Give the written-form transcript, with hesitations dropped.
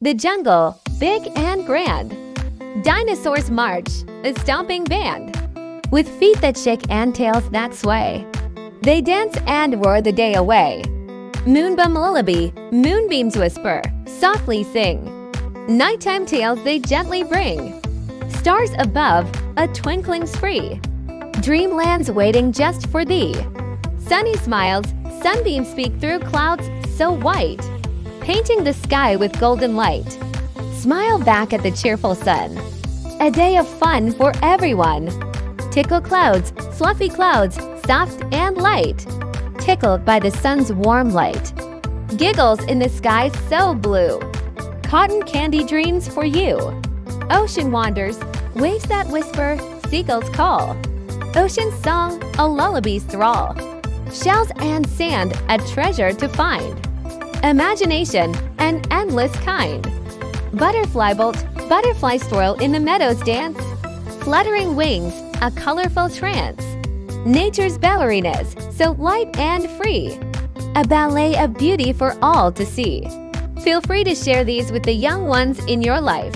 The jungle, big and grand. Dinosaurs march, a stomping band. With feet that shake and tails that sway. They dance and roar the day away. Moonbum lullaby, moonbeams whisper, softly sing. Nighttime tales they gently bring. Stars above, a twinkling spree. Dreamlands waiting just for thee. Sunny smiles, sunbeams speak through clouds so white, painting the sky with golden light. Smile back at the cheerful sun. A day of fun for everyone. Tickle clouds, fluffy clouds, soft and light, tickled by the sun's warm light. Giggles in the sky so blue. Cotton candy dreams for you. Ocean wanders, waves that whisper, seagulls call. Ocean's song, a lullaby's thrall. Shells and sand, a treasure to find. Imagination, an endless kind. Butterfly bolt, butterfly swirl in the meadows dance. Fluttering wings, a colorful trance. Nature's ballerinas, so light and free. A ballet of beauty for all to see. Feel free to share these with the young ones in your life.